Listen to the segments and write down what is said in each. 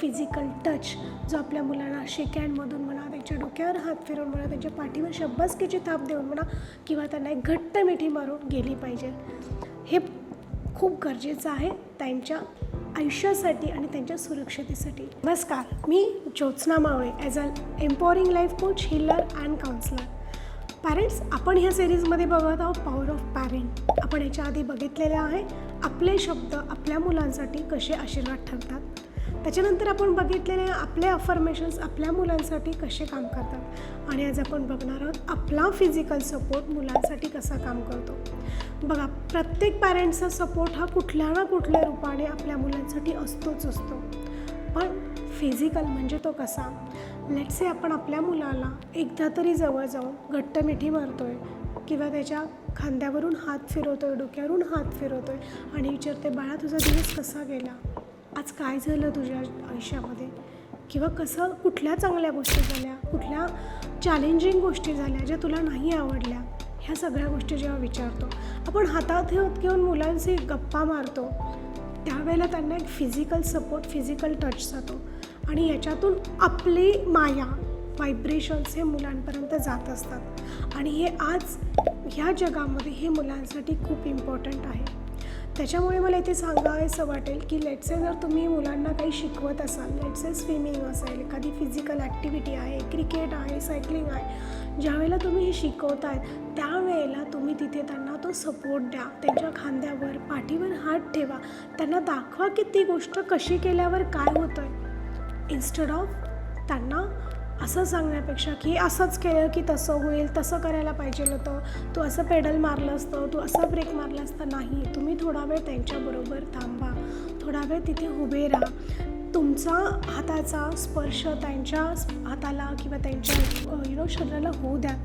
Physical touch जो आपल्या मुलांना शेक हँडमधून म्हणा, त्यांच्या डोक्यावर हात फिरवून म्हणा, त्यांच्या पाठीवर शब्बासकीची थाप देऊन म्हणा किंवा त्यांना एक घट्ट मिठी मारून गेली पाहिजे. हे खूप गरजेचं आहे त्यांच्या आयुष्यासाठी आणि त्यांच्या सुरक्षिततेसाठी. नमस्कार, मी Jyotsna Mavale as a empowering life coach, healer and counsellor. Parents, आपण ह्या सिरीजमध्ये बघत आहोत पॉवर ऑफ पॅरेंट. आपण याच्या आधी बघितलेले आहे आपले शब्द आपल्या मुलांसाठी कसे आशीर्वाद ठरतात. त्याच्यानंतर आपण बघितलेले आपले अफर्मेशन्स आपल्या मुलांसाठी कसे काम करतात. आणि आज आपण बघणार आहोत आपला फिजिकल सपोर्ट मुलांसाठी कसा काम करतो. बघा, प्रत्येक पॅरेंट्सचा सपोर्ट हा कुठल्या ना कुठल्या रूपाने आपल्या मुलांसाठी असतोच असतो. पण फिजिकल म्हणजे तो कसा? लेट्स से आपण आपल्या मुलाला एकदा तरी जवळ जाऊन घट्ट मिठी मारतो आहे किंवा त्याच्या खांद्यावरून हात फिरवतो आहे, डोक्यावरून हात फिरवतो आहे आणि विचारते, बाळा तुझा दिवस कसा गेला, आज काय झालं तुझ्या आयुष्यामध्ये, किंवा कुठल्या चांगल्या गोष्टी झाल्या, कुठल्या चॅलेंजिंग गोष्टी झाल्या ज्या तुला नाही आवडल्या, ह्या सगळ्या गोष्टी जेव्हा विचारतो आपण हातात घेऊन मुलांशी गप्पा मारतो, त्यावेळेला त्यांना एक फिजिकल सपोर्ट, फिजिकल टच जातो आणि याच्यातून आपली माया, व्हायब्रेशन्स हे मुलांपर्यंत जात असतात. आणि हे आज ह्या जगामध्ये हे मुलांसाठी खूप इम्पॉर्टंट आहे. त्याच्यामुळे मला इथे सांगायचं वाटेल की लेट्स से जर तुम्ही मुलांना काही शिकवत असाल, लेट्स से स्विमिंग असेल, एखादी फिजिकल ॲक्टिव्हिटी आहे, क्रिकेट आहे, सायकलिंग आहे, ज्यावेळेला तुम्ही हे शिकवताय त्यावेळेला तुम्ही तिथे त्यांना तो सपोर्ट द्या. त्यांच्या खांद्यावर, पाठीवर हात ठेवा, त्यांना दाखवा की ती गोष्ट कशी केल्यावर काय होतं आहे. इन्स्टेड ऑफ त्यांना असं सांगण्यापेक्षा की असंच केलं की तसं होईल, तसं करायला पाहिजे होतं, तू असं पेडल मारलं असतं, तू असा ब्रेक मारला असता. नाही, तुम्ही थोडा वेळ त्यांच्याबरोबर थांबा, थोडा वेळ तिथे उभे राहा. तुमचा हाताचा स्पर्श त्यांच्या हाताला किंवा त्यांच्या शरीराला होऊ द्या.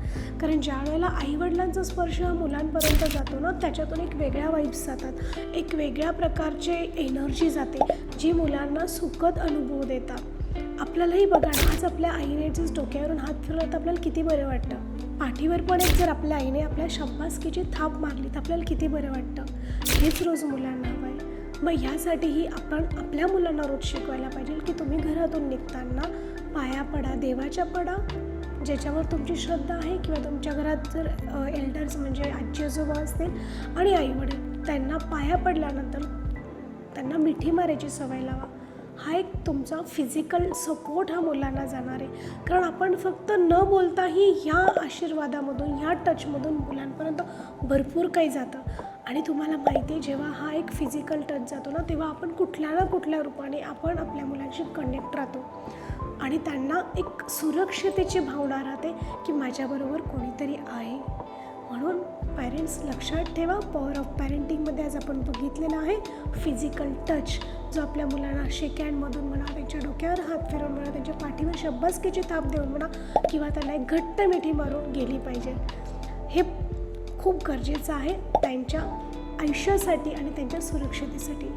कारण ज्या वेळेला आईवडिलांचा स्पर्श हा मुलांपर्यंत जातो ना, त्याच्यातून एक वेगळ्या वाईब्स जातात, एक वेगळ्या प्रकारचे एनर्जी जाते जी मुलांना सुखद अनुभव देतात. आपल्यालाही बघा ना, आज आपल्या आईने जर डोक्यावरून हात फिरवला तर आपल्याला किती बरं वाटतं. पाठीवर पण एक जर आपल्या आईने आपल्या शब्बासकीची थाप मारली तर आपल्याला किती बरं वाटतं. हेच रोज मुलांना हवं आहे. मग ह्यासाठीही आपण आपल्या मुलांना रोज शिकवायला पाहिजे की तुम्ही घरातून निघताना पाया पडा, देवाच्या पडा, ज्याच्यावर तुमची श्रद्धा आहे, किंवा तुमच्या घरात जर एल्डर्स म्हणजे आजी आजोबा असतील आणि आईवडील, त्यांना पाया पडल्यानंतर त्यांना मिठी मारायची सवय लावा. हा एक तुमचा फिजिकल सपोर्ट हा मुलांना जाणार आहे. कारण आपण फक्त न बोलताही ह्या आशीर्वादामधून, ह्या टचमधून मुलांपर्यंत भरपूर काही जातं. आणि तुम्हाला माहिती आहे, जेव्हा हा एक फिजिकल टच जातो ना, तेव्हा आपण कुठल्या ना कुठल्या रूपाने आपण आपल्या मुलांशी कनेक्ट राहतो आणि त्यांना एक सुरक्षिततेची भावना राहते की माझ्याबरोबर कोणीतरी आहे. म्हणून पॅरेंट्स लक्षात ठेवा, पॉवर ऑफ पॅरेंटिंगमध्ये आज आपण बघितलेलं आहे फिजिकल टच जो आपल्या मुलांना शेक हँडमधून म्हणा, त्यांच्या डोक्यावर हात फिरवून म्हणा, त्यांच्या पाठीवर शब्बासकीची थाप देऊन म्हणा किंवा त्यांना एक घट्ट मिठी मारून गेली पाहिजे. हे खूप गरजेचं आहे त्यांच्या आयुष्यासाठी आणि त्यांच्या सुरक्षिततेसाठी.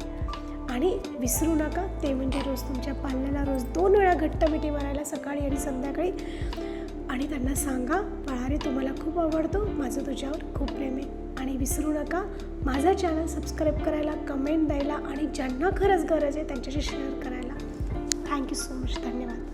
आणि विसरू नका, ते म्हणजे रोज तुमच्या पाल्याला रोज 2 वेळा घट्ट मिठी मारायला, सकाळी आणि संध्याकाळी. आणि त्यांना सांगा, बाळा रे, तुम्हाला खूप आवडतो, माझं तुझ्यावर खूप प्रेम आहे. आणि विसरू नका माझा चॅनल सबस्क्राईब करायला, कमेंट द्यायला आणि ज्यांना खरंच गरज आहे त्यांच्याशी शेअर करायला. Thank you so much. धन्यवाद.